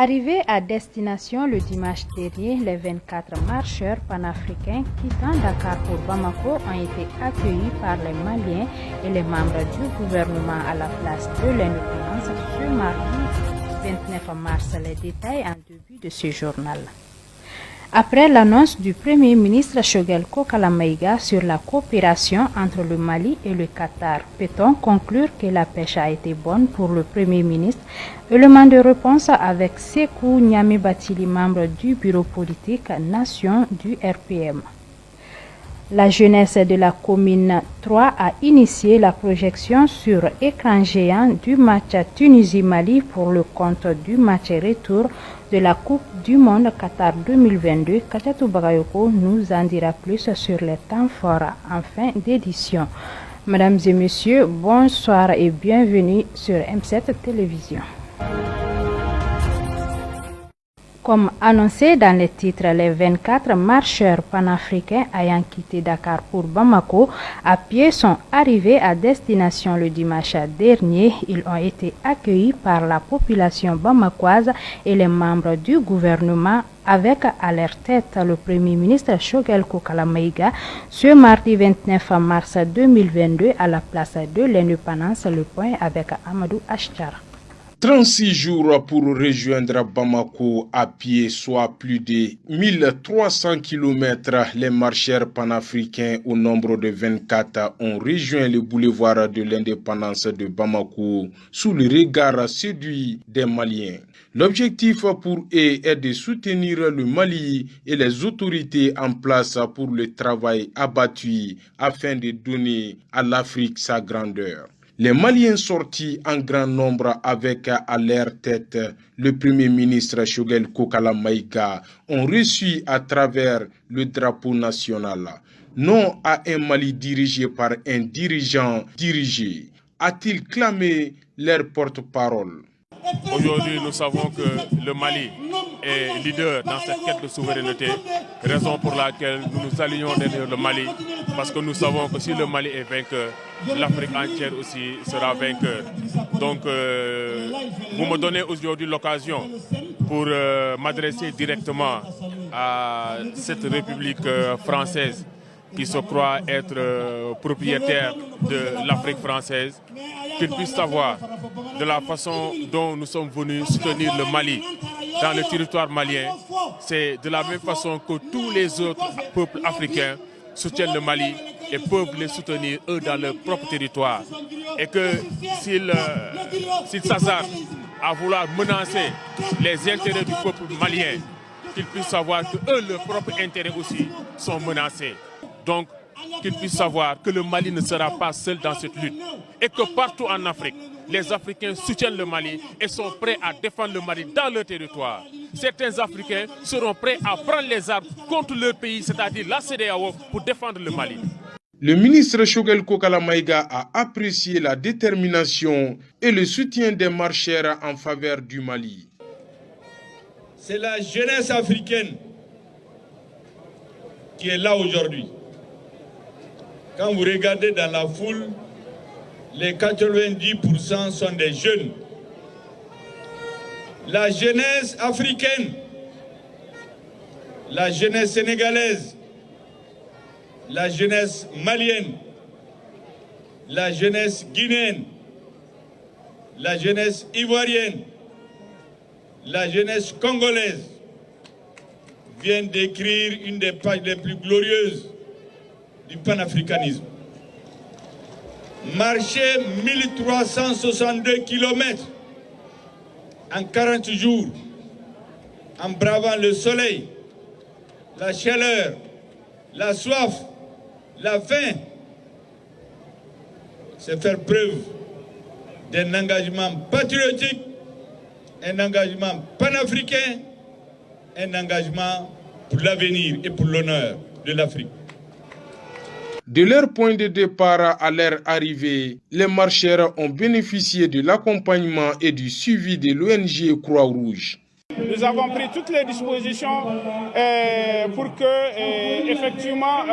Arrivés à destination le dimanche dernier, les 24 marcheurs panafricains quittant Dakar pour Bamako ont été accueillis par les Maliens et les membres du gouvernement à la place de l'indépendance ce mardi 29 mars. Les détails en début de ce journal. Après l'annonce du Premier ministre Choguel Kokala Maïga sur la coopération entre le Mali et le Qatar, peut-on conclure que la pêche a été bonne pour le Premier ministre? Élément de réponse avec Sekou Niamé Batili, membre du bureau politique Nation du RPM. La jeunesse de la commune 3 a initié la projection sur écran géant du match Tunisie-Mali pour le compte du match retour de la Coupe du Monde Qatar 2022. Katatou Bagayoko nous en dira plus sur les temps forts en fin d'édition. Mesdames et messieurs, bonsoir et bienvenue sur M7 Télévision. Comme annoncé dans les titres, les 24 marcheurs panafricains ayant quitté Dakar pour Bamako à pied sont arrivés à destination le dimanche dernier. Ils ont été accueillis par la population bamakoise et les membres du gouvernement avec à leur tête le Premier ministre Choguel Kokala Maïga ce mardi 29 mars 2022 à la place de l'indépendance. Le point avec Amadou Ashtar. 36 jours pour rejoindre Bamako à pied, soit plus de 1300 km. Les marcheurs panafricains au nombre de 24 ont rejoint le boulevard de l'indépendance de Bamako sous le regard séduit des Maliens. L'objectif pour eux est de soutenir le Mali et les autorités en place pour le travail abattu afin de donner à l'Afrique sa grandeur. Les Maliens sortis en grand nombre avec à leur tête le Premier ministre Choguel Kokala Maïga ont reçu à travers le drapeau national. Non à un Mali dirigé par un dirigeant dirigé, a-t-il clamé leur porte-parole. Aujourd'hui, nous savons que le Mali est leader dans cette quête de souveraineté, raison pour laquelle nous nous alignons derrière le Mali, parce que nous savons que si le Mali est vainqueur, l'Afrique entière aussi sera vainqueur. Donc, vous me donnez aujourd'hui l'occasion pour m'adresser directement à cette République française qui se croit être propriétaire de l'Afrique française, qu'ils puissent savoir de la façon dont nous sommes venus soutenir le Mali dans le territoire malien, c'est de la même façon que tous les autres peuples africains soutiennent le Mali et peuvent les soutenir eux dans leur propre territoire. Et que s'ils s'hasardent à vouloir menacer les intérêts du peuple malien, qu'ils puissent savoir que eux, leurs propres intérêts aussi sont menacés. Donc, qu'ils puissent savoir que le Mali ne sera pas seul dans cette lutte et que partout en Afrique, les Africains soutiennent le Mali et sont prêts à défendre le Mali dans leur territoire. Certains Africains seront prêts à prendre les armes contre leur pays, c'est-à-dire la CEDEAO, pour défendre le Mali. Le ministre Choguel Kokala Maïga a apprécié la détermination et le soutien des marcheurs en faveur du Mali. C'est la jeunesse africaine qui est là aujourd'hui. Quand vous regardez dans la foule, les 90% sont des jeunes. La jeunesse africaine, la jeunesse sénégalaise, la jeunesse malienne, la jeunesse guinéenne, la jeunesse ivoirienne, la jeunesse congolaise viennent d'écrire une des pages les plus glorieuses du panafricanisme. Marcher 1362 km en 40 jours, en bravant le soleil, la chaleur, la soif, la faim, c'est faire preuve d'un engagement patriotique, un engagement panafricain, un engagement pour l'avenir et pour l'honneur de l'Afrique. De leur point de départ à leur arrivée, les marcheurs ont bénéficié de l'accompagnement et du suivi de l'ONG Croix-Rouge. Nous avons pris toutes les dispositions pour que effectivement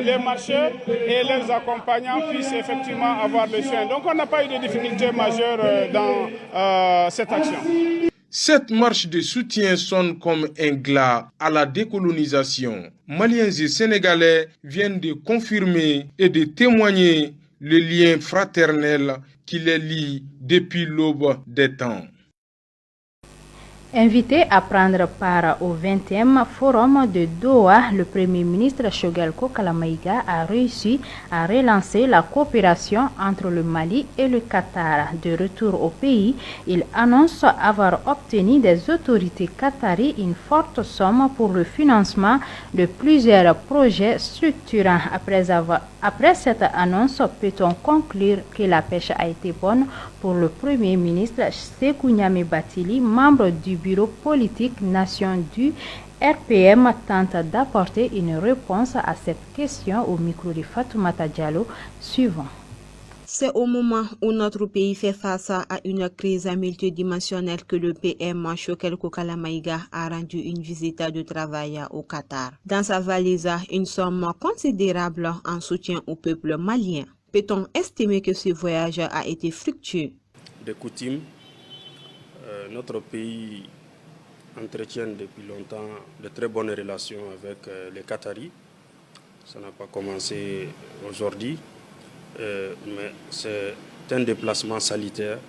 les marcheurs et leurs accompagnants puissent effectivement avoir le soin. Donc on n'a pas eu de difficultés majeures dans cette action. Cette marche de soutien sonne comme un glas à la décolonisation. Maliens et Sénégalais viennent de confirmer et de témoigner le lien fraternel qui les lie depuis l'aube des temps. Invité à prendre part au 20e forum de Doha, le Premier ministre Choguel Kokala Maïga a réussi à relancer la coopération entre le Mali et le Qatar. De retour au pays, il annonce avoir obtenu des autorités qataries une forte somme pour le financement de plusieurs projets structurants. Après cette annonce, peut-on conclure que la pêche a été bonne pour le Premier ministre Sékou Niamé Batili, membre du bureau politique nation du RPM, tente d'apporter une réponse à cette question au micro de Fatoumata Diallo. Suivant. C'est au moment où notre pays fait face à une crise multidimensionnelle que le PM Choguel Kokala Maïga a rendu une visite de travail au Qatar. Dans sa valise, une somme considérable en soutien au peuple malien. Peut-on estimer que ce voyage a été fructueux? De coutume, notre pays entretient depuis longtemps de très bonnes relations avec les Qataris. Ça n'a pas commencé aujourd'hui. Mais c'est un déplacement salutaire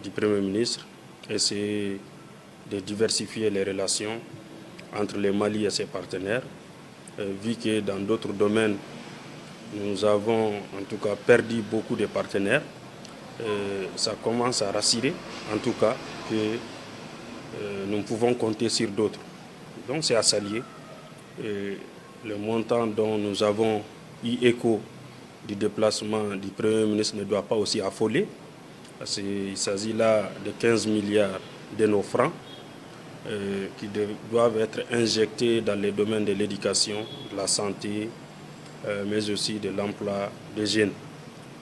du Premier ministre et c'est de diversifier les relations entre le Mali et ses partenaires, vu que dans d'autres domaines, nous avons en tout cas perdu beaucoup de partenaires. Ça commence à rassurer, en tout cas, que nous pouvons compter sur d'autres. Donc c'est à saluer. Le montant dont nous avons eu écho du déplacement du Premier ministre ne doit pas aussi affoler. Il s'agit là de 15 milliards de nos francs qui doivent être injectés dans les domaines de l'éducation, de la santé, mais aussi de l'emploi des jeunes.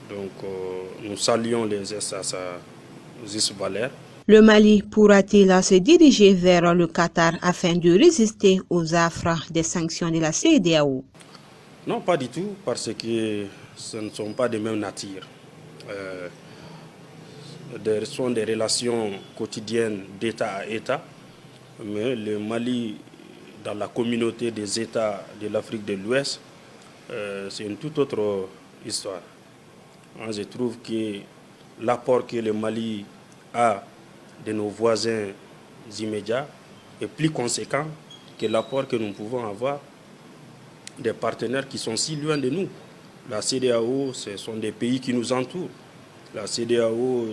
Donc nous saluons les gestes à sa juste valeur. Le Mali pourra-t-il se diriger vers le Qatar afin de résister aux affres des sanctions de la CEDEAO? Non, pas du tout, parce que ce ne sont pas de même nature. Ce sont des relations quotidiennes d'État à État, mais le Mali, dans la communauté des États de l'Afrique de l'Ouest, c'est une toute autre histoire. Je trouve que l'apport que le Mali a de nos voisins immédiats est plus conséquent que l'apport que nous pouvons avoir des partenaires qui sont si loin de nous. La CEDEAO, ce sont des pays qui nous entourent. La CEDEAO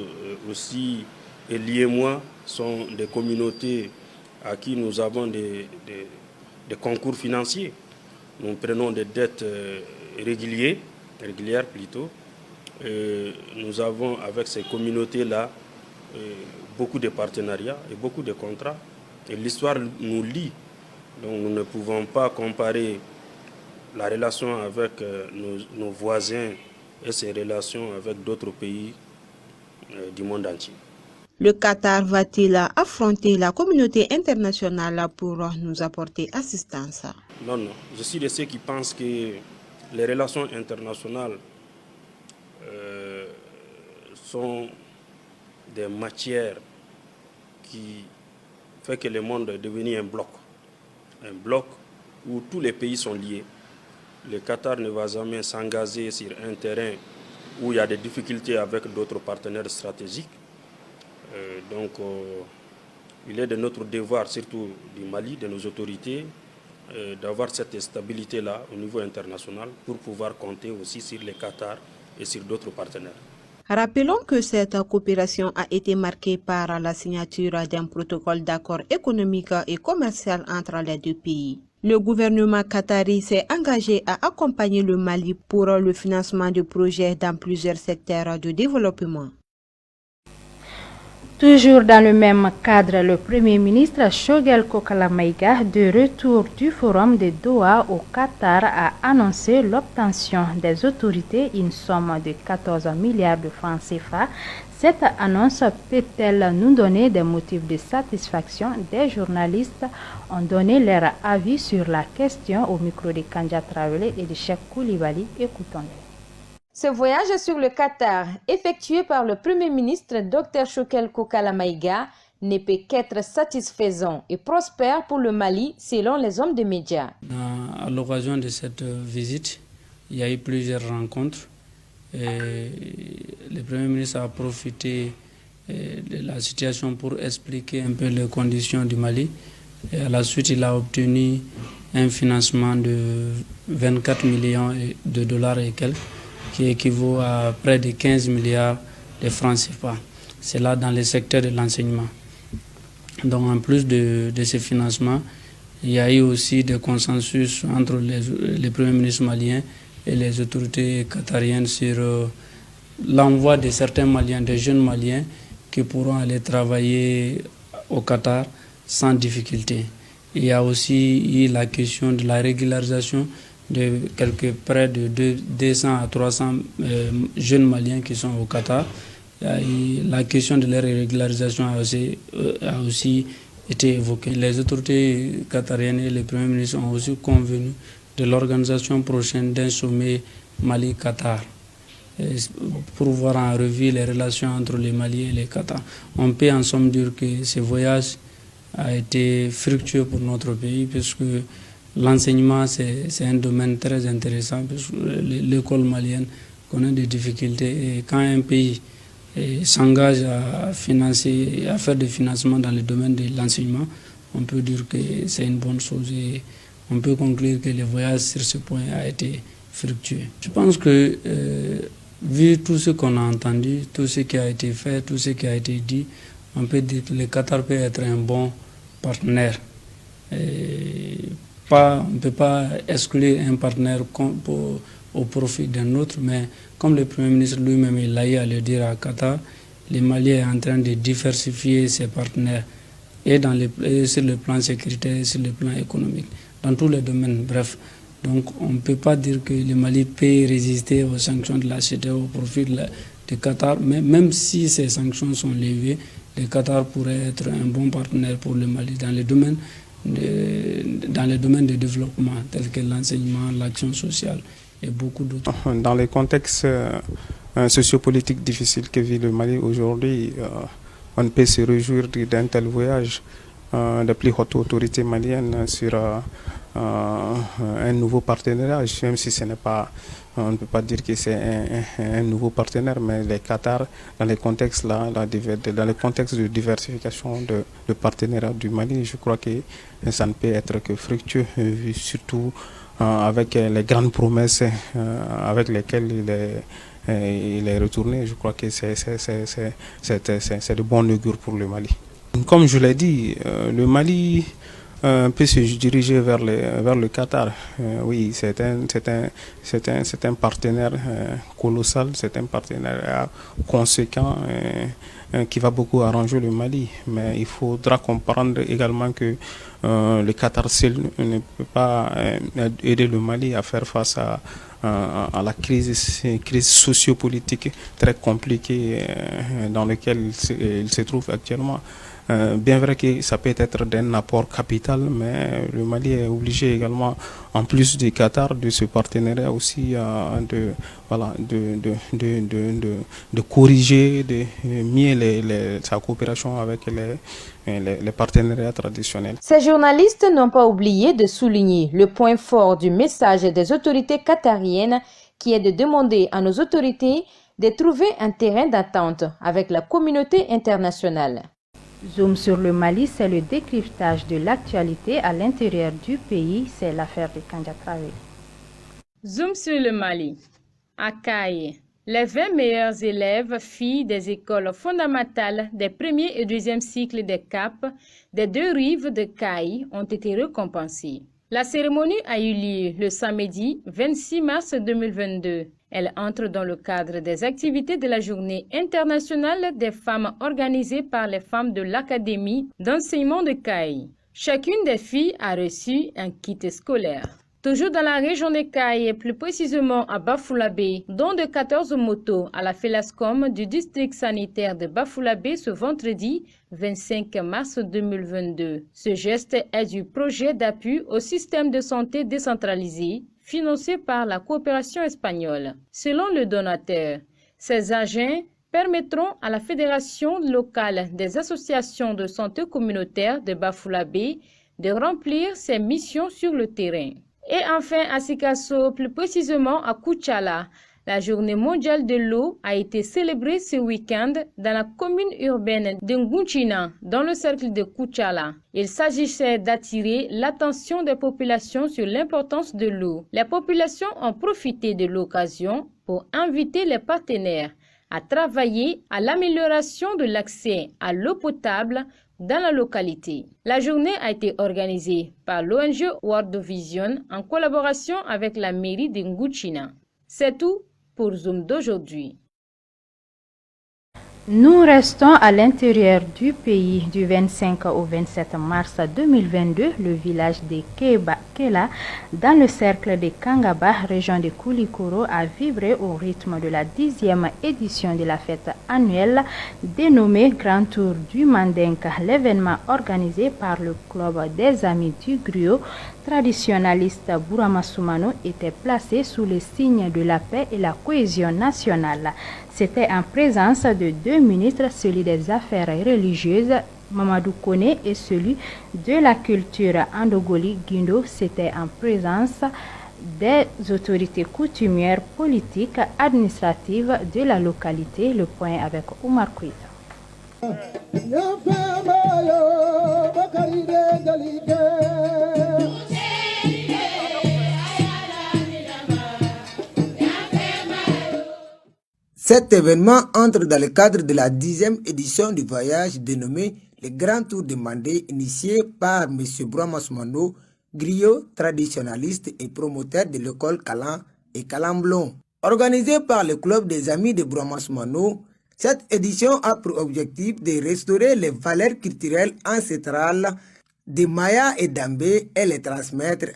aussi, et l'IEMOA, sont des communautés à qui nous avons des concours financiers. Nous prenons des dettes régulières plutôt. Nous avons avec ces communautés-là beaucoup de partenariats et beaucoup de contrats. Et l'histoire nous lie. Donc nous ne pouvons pas comparer la relation avec nos voisins et ses relations avec d'autres pays du monde entier. Le Qatar va-t-il affronter la communauté internationale pour nous apporter assistance? Non, non. Je suis de ceux qui pensent que les relations internationales sont des matières qui font que le monde est devenu un bloc. Un bloc où tous les pays sont liés. Le Qatar ne va jamais s'engager sur un terrain où il y a des difficultés avec d'autres partenaires stratégiques. Donc, il est de notre devoir, surtout du Mali, de nos autorités, d'avoir cette stabilité-là au niveau international pour pouvoir compter aussi sur le Qatar et sur d'autres partenaires. Rappelons que cette coopération a été marquée par la signature d'un protocole d'accord économique et commercial entre les deux pays. Le gouvernement qatari s'est engagé à accompagner le Mali pour le financement de projets dans plusieurs secteurs de développement. Toujours dans le même cadre, le Premier ministre Choguel Kokala Maïga, de retour du forum de Doha au Qatar, a annoncé l'obtention des autorités une somme de 14 milliards de francs CFA. Cette annonce peut-elle nous donner des motifs de satisfaction? Des journalistes ont donné leur avis sur la question au micro de Kanja Traoré et de Cheikh Koulibaly. Écoutons-les. Ce voyage sur le Qatar, effectué par le Premier ministre Dr Choguel Kokala Maïga, ne peut qu'être satisfaisant et prospère pour le Mali, selon les hommes de médias. À l'occasion de cette visite, il y a eu plusieurs rencontres. Et le Premier ministre a profité de la situation pour expliquer un peu les conditions du Mali. Et à la suite, il a obtenu un financement de 24 millions de dollars et quelques, qui équivaut à près de 15 milliards de francs CFA. C'est là dans le secteur de l'enseignement. Donc en plus de ces financements, il y a eu aussi des consensus entre les premiers ministres maliens et les autorités qatariennes sur l'envoi de certains Maliens, des jeunes Maliens qui pourront aller travailler au Qatar sans difficulté. Il y a aussi eu la question de la régularisation de près de 200 à 300 jeunes Maliens qui sont au Qatar. La question de leur régularisation a aussi été évoquée. Les autorités qatariennes et les premiers ministres ont aussi convenu de l'organisation prochaine d'un sommet Mali-Qatar pour voir en revue les relations entre les Mali et les Qatar. On peut en somme dire que ce voyage a été fructueux pour notre pays puisque l'enseignement c'est un domaine très intéressant puisque l'école malienne connaît des difficultés et quand un pays s'engage à financer, à faire des financements dans le domaine de l'enseignement, on peut dire que c'est une bonne chose et on peut conclure que le voyage sur ce point a été fructueux. Je pense que vu tout ce qu'on a entendu, tout ce qui a été fait, tout ce qui a été dit, on peut dire que le Qatar peut être un bon partenaire. On ne peut pas exclure un partenaire au profit d'un autre, mais comme le Premier ministre lui-même il a eu à le dire à Qatar, le Mali est en train de diversifier ses partenaires et sur le plan sécuritaire et sur le plan économique, dans tous les domaines, bref. Donc on ne peut pas dire que le Mali peut résister aux sanctions de la CEDEAO au profit de Qatar, mais même si ces sanctions sont levées, le Qatar pourrait être un bon partenaire pour le Mali dans les domaines de développement tels que l'enseignement, l'action sociale et beaucoup d'autres. Dans les contextes sociopolitiques difficiles que vit le Mali aujourd'hui, on peut se réjouir d'un tel voyage de plus haute autorité malienne sur un nouveau partenariat, même si ce n'est pas, on ne peut pas dire que c'est un nouveau partenaire, mais le Qatar, dans les contextes dans les contextes de diversification de partenariat du Mali, je crois que ça ne peut être que fructueux, surtout avec les grandes promesses avec lesquelles il est retourné. Je crois que c'est de bon augure pour le Mali. Comme je l'ai dit, le Mali peut se diriger vers le Qatar. Oui, c'est un partenaire colossal, c'est un partenaire conséquent qui va beaucoup arranger le Mali. Mais il faudra comprendre également que le Qatar seul ne peut pas aider le Mali à faire face à la crise sociopolitique très compliquée dans laquelle il se trouve actuellement. Bien vrai que ça peut être d'un apport capital, mais le Mali est obligé également, en plus du Qatar, de ce partenariat aussi de corriger, de mieux sa coopération avec les partenariats traditionnels. Ces journalistes n'ont pas oublié de souligner le point fort du message des autorités qatariennes qui est de demander à nos autorités de trouver un terrain d'entente avec la communauté internationale. Zoom sur le Mali, c'est le décryptage de l'actualité à l'intérieur du pays, c'est l'affaire de Kandja Traoré. Zoom sur le Mali. À Kaye, les 20 meilleurs élèves filles des écoles fondamentales des premier et deuxième cycles des CAP des deux rives de Kaye ont été récompensés. La cérémonie a eu lieu le samedi 26 mars 2022. Elle entre dans le cadre des activités de la Journée internationale des femmes organisée par les femmes de l'Académie d'enseignement de Kaye. Chacune des filles a reçu un kit scolaire. Toujours dans la région de Kaye et plus précisément à Bafoullabé, dont de 14 motos à la Félascom du district sanitaire de Bafoullabé ce vendredi 25 mars 2022. Ce geste est du projet d'appui au système de santé décentralisé financé par la coopération espagnole. Selon le donateur, ces agents permettront à la Fédération locale des associations de santé communautaire de Bafoullabé de remplir ses missions sur le terrain. Et enfin, à Sikasso, plus précisément à Koutchala, la journée mondiale de l'eau a été célébrée ce week-end dans la commune urbaine de Ngunchina, dans le cercle de Koutchala. Il s'agissait d'attirer l'attention des populations sur l'importance de l'eau. Les populations ont profité de l'occasion pour inviter les partenaires à travailler à l'amélioration de l'accès à l'eau potable dans la localité. La journée a été organisée par l'ONG World Vision en collaboration avec la mairie de Ngunchina. C'est tout pour Zoom d'aujourd'hui. Nous restons à l'intérieur du pays. Du 25 au 27 mars 2022, le village de Kela, dans le cercle de Kangaba, région de Koulikoro, a vibré au rythme de la 10e édition de la fête annuelle dénommée Grand Tour du Mandinka. L'événement organisé par le club des Amis du Griot traditionnaliste Bourama Soumano était placé sous le signe de la paix et la cohésion nationale. C'était en présence de deux ministres, celui des Affaires religieuses, Mamadou Kone, et celui de la culture, Andogoli Guindo. C'était en présence des autorités coutumières, politiques, administratives de la localité. Le point avec Oumar Kouita. Cet événement entre dans le cadre de la 10e édition du voyage dénommé le Grand Tour de Mandé, initié par M. Bourama Soumano, griot, traditionnaliste et promoteur de l'école Kalan et Kalamblon. Organisé par le club des Amis de Bourama Soumano, cette édition a pour objectif de restaurer les valeurs culturelles ancestrales des Maya et d'Ambé et les transmettre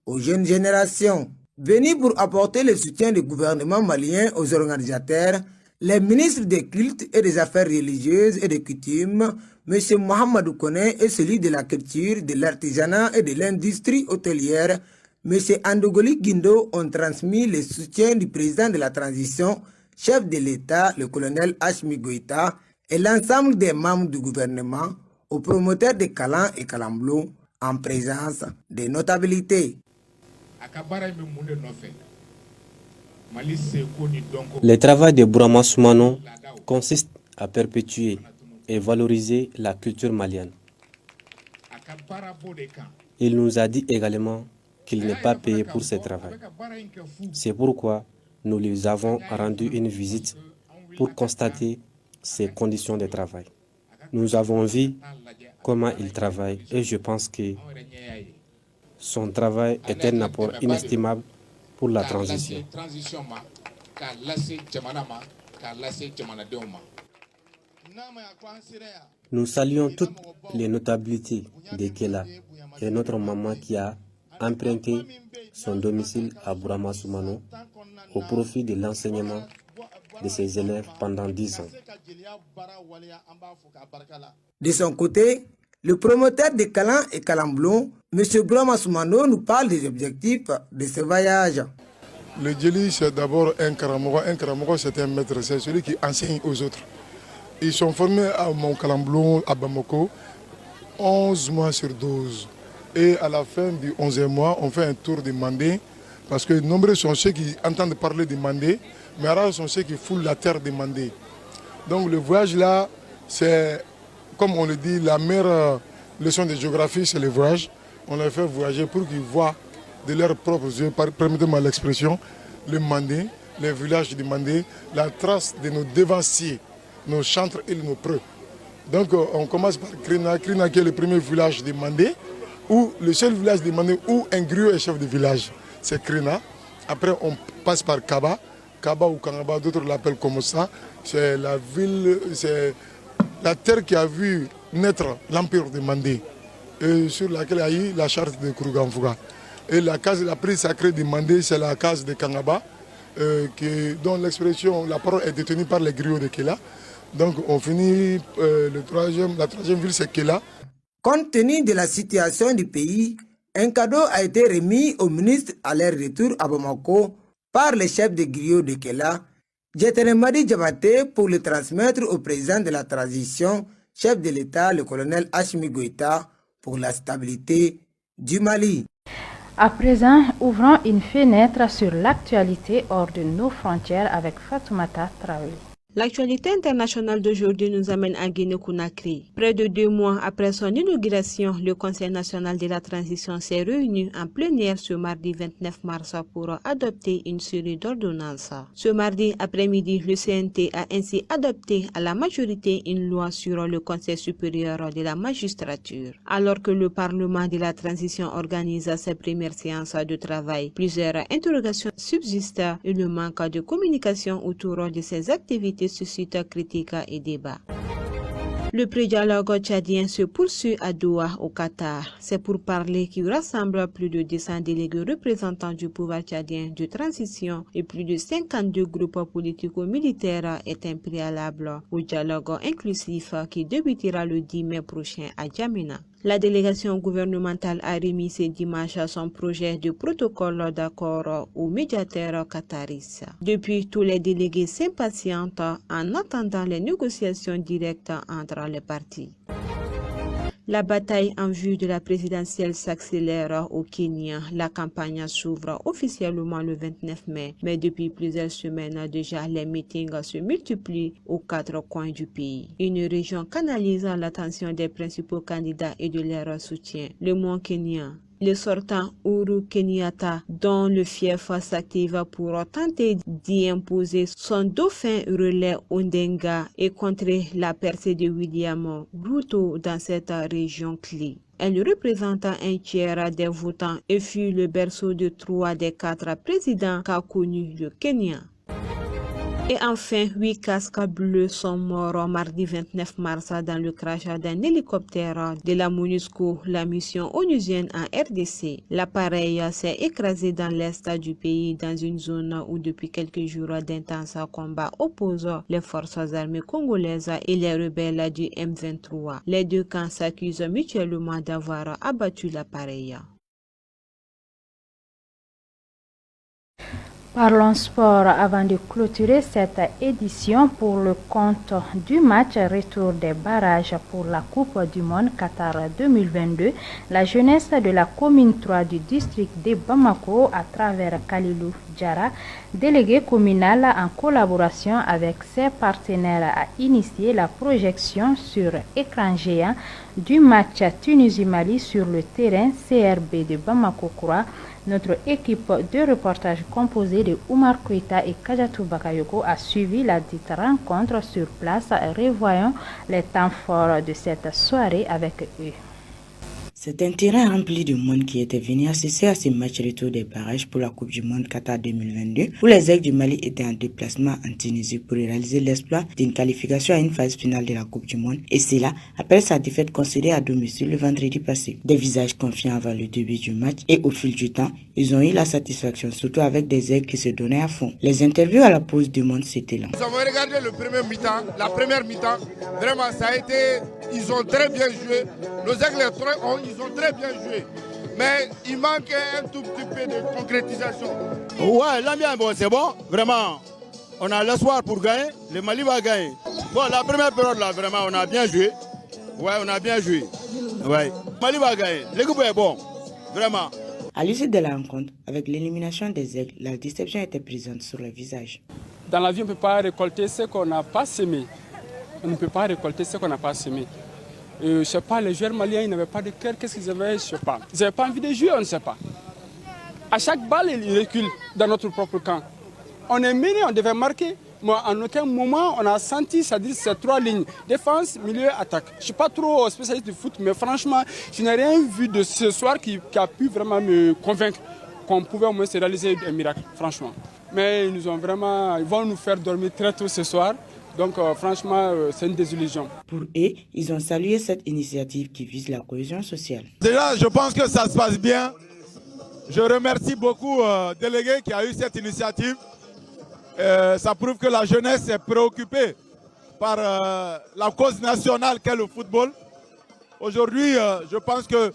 aux jeunes générations. Venus pour apporter le soutien du gouvernement malien aux organisateurs, les ministres des cultes et des affaires religieuses et des coutumes, M. Mohamedou Kone, et celui de la culture, de l'artisanat et de l'industrie hôtelière, M. Andogoli Guindo, ont transmis le soutien du président de la transition, chef de l'État, le colonel Hashmi Goïta, et l'ensemble des membres du gouvernement aux promoteurs de Kalan et Kalamblo, en présence des notabilités. Le travail de Bourama Soumano consiste à perpétuer et valoriser la culture malienne. Il nous a dit également qu'il n'est pas payé pour ce travail. C'est pourquoi nous lui avons rendu une visite pour constater ses conditions de travail. Nous avons vu comment il travaille et je pense que son travail est un apport inestimable pour la transition. Nous saluons toutes les notabilités de Kela et notre maman qui a emprunté son domicile à Bourama Soumano au profit de l'enseignement de ses élèves pendant 10 ans. De son côté, le promoteur de Kalan et Kalamblon, M. Bourama Soumano, nous parle des objectifs de ce voyage. Le Djeli, c'est d'abord un Karamogo. Un Karamogo, c'est un maître, c'est celui qui enseigne aux autres. Ils sont formés à Mont Kalamblon, à Bamako, 11 mois sur 12. Et à la fin du 11e mois, on fait un tour de Mandé, parce que nombreux sont ceux qui entendent parler de Mandé, mais rares sont ceux qui foulent la terre de Mandé. Donc le voyage là, c'est, comme on le dit, la meilleure leçon de géographie, c'est le voyage. On les fait voyager pour qu'ils voient de leurs propres yeux, permettez-moi l'expression, le Mandé, les villages du Mandé, la trace de nos devanciers, nos chantres et nos preux. Donc on commence par Krina, Krina qui est le premier village du Mandé, ou le seul village du Mandé où un griot est chef de village, c'est Krina. Après on passe par Kaba, Kaba ou Kangaba, d'autres l'appellent comme ça. C'est la ville, c'est la terre qui a vu naître l'empire de Mandé, et sur laquelle il y a eu la charte de Kourouganfouga. Et la case la plus sacrée de Mandé, c'est la case de Kangaba, dont l'expression, la parole est détenue par les griots de Kela. Donc on finit, la troisième ville, c'est Kela. Compte tenu de la situation du pays, un cadeau a été remis au ministre à leur retour à Bamako par le chef de griot de Kela, Jetenemadi Diabaté pour le transmettre au président de la transition, chef de l'État, le colonel Assimi Goïta, pour la stabilité du Mali. À présent, ouvrons une fenêtre sur l'actualité hors de nos frontières avec Fatoumata Traoré. L'actualité internationale d'aujourd'hui nous amène à Guinée-Conakry. Près de 2 mois après son inauguration, le Conseil national de la transition s'est réuni en plénière ce mardi 29 mars pour adopter une série d'ordonnances. Ce mardi après-midi, le CNT a ainsi adopté à la majorité une loi sur le Conseil supérieur de la magistrature. Alors que le Parlement de la transition organise ses premières séances de travail, plusieurs interrogations subsistent et le manque de communication autour de ces activités suscite critiques et débats. Le pré-dialogue tchadien se poursuit à Doha, au Qatar. C'est pour parler qui rassemble plus de 200 délégués représentants du pouvoir tchadien de transition et plus de 52 groupes politico-militaires est un préalable au dialogue inclusif qui débutera le 10 mai prochain à Djamena. La délégation gouvernementale a remis ce dimanche son projet de protocole d'accord au médiateur qataris. Depuis, tous les délégués s'impatientent en attendant les négociations directes entre les parties. La bataille en vue de la présidentielle s'accélère au Kenya. La campagne s'ouvre officiellement le 29 mai, mais depuis plusieurs semaines déjà, les meetings se multiplient aux 4 coins du pays. Une région canalise l'attention des principaux candidats et de leur soutien. Le Mont Kenya. Le sortant Uhuru Kenyatta, dont le fief s'active pour tenter d'y imposer son dauphin relais Ondenga et contrer la percée de William Ruto dans cette région clé. Elle représente un tiers des votants et fut le berceau de 3 des 4 présidents qu'a connu le Kenya. Et enfin, 8 casques bleus sont morts mardi 29 mars dans le crash d'un hélicoptère de la MONUSCO, la mission onusienne en RDC. L'appareil s'est écrasé dans l'est du pays, dans une zone où depuis quelques jours d'intenses combats opposent les forces armées congolaises et les rebelles du M23. Les deux camps s'accusent mutuellement d'avoir abattu l'appareil. Parlons sport avant de clôturer cette édition pour le compte du match retour des barrages pour la Coupe du Monde Qatar 2022. La jeunesse de la commune 3 du district de Bamako à travers Kalilou Diarra, délégué communal en collaboration avec ses partenaires a initié la projection sur écran géant du match Tunisie-Mali sur le terrain CRB de Bamako-Koura. Notre équipe de reportage composée de Oumar Kouita et Kajatou Bakayoko a suivi la dite rencontre sur place. Revoyons les temps forts de cette soirée avec eux. C'est un terrain rempli de monde qui était venu assister à ce match retour des barrages pour la Coupe du Monde Qatar 2022, où les Aigles du Mali étaient en déplacement en Tunisie pour réaliser l'exploit d'une qualification à une phase finale de la Coupe du Monde, et cela après sa défaite concédée à domicile le vendredi passé. Des visages confiants avant le début du match, et au fil du temps, ils ont eu la satisfaction, surtout avec des Aigles qui se donnaient à fond. Les interviews à la pause du monde, c'était là. Nous avons regardé le premier mi-temps, la première mi-temps, vraiment ça a été, ils ont très bien joué, nos Aigles ils ont très bien joué, mais il manque un tout petit peu de concrétisation. Ouais, l'ambiance, bon, c'est bon, vraiment, on a l'espoir pour gagner, le Mali va gagner. Bon, la première période là, vraiment, on a bien joué, ouais, on a bien joué, ouais, Mali va gagner, l'équipe est bon, vraiment. À l'issue de la rencontre, avec l'élimination des Aigles, la déception était présente sur le visage. Dans la vie, on ne peut pas récolter ce qu'on n'a pas semé. On ne peut pas récolter ce qu'on n'a pas semé. Je ne sais pas, les joueurs maliens, ils n'avaient pas de cœur, qu'est-ce qu'ils avaient, je ne sais pas. Ils n'avaient pas envie de jouer, on ne sait pas. À chaque balle, ils reculent dans notre propre camp. On est mené, on devait marquer. Moi, en aucun moment, on a senti, c'est-à-dire ces 3 lignes, défense, milieu, attaque. Je ne suis pas trop spécialiste du foot, mais franchement, je n'ai rien vu de ce soir qui a pu vraiment me convaincre qu'on pouvait au moins se réaliser un miracle, franchement. Mais ils vont nous faire dormir très tôt ce soir. Donc franchement, c'est une désillusion. Pour eux, ils ont salué cette initiative qui vise la cohésion sociale. Déjà, je pense que ça se passe bien. Je remercie beaucoup le délégué qui a eu cette initiative. Ça prouve que la jeunesse est préoccupée par la cause nationale qu'est le football. Aujourd'hui, je pense que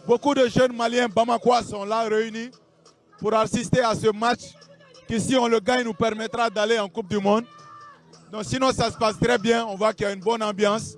beaucoup de jeunes Maliens bamakois sont là réunis pour assister à ce match qu'ici on le gagne nous permettra d'aller en Coupe du Monde. Donc sinon ça se passe très bien, on voit qu'il y a une bonne ambiance.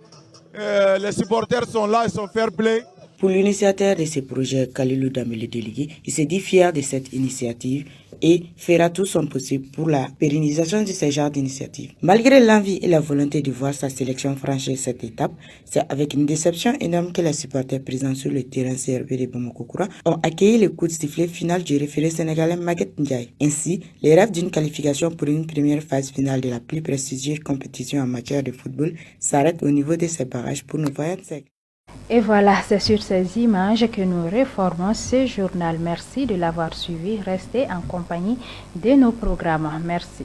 Les supporters sont là, ils sont fair play. Pour l'initiateur de ce projet, Kalilou Damele délégué, il se dit fier de cette initiative et fera tout son possible pour la pérennisation de ce genre d'initiative. Malgré l'envie et la volonté de voir sa sélection franchir cette étape, c'est avec une déception énorme que les supporters présents sur le terrain CRB de Bamako-Koura ont accueilli le coup de sifflet final du référé sénégalais Maguette Ndiaye. Ainsi, les rêves d'une qualification pour une première phase finale de la plus prestigieuse compétition en matière de football s'arrêtent au niveau de ces barrages pour nos voyants secs. Et voilà, c'est sur ces images que nous réformons ce journal. Merci de l'avoir suivi. Restez en compagnie de nos programmes. Merci.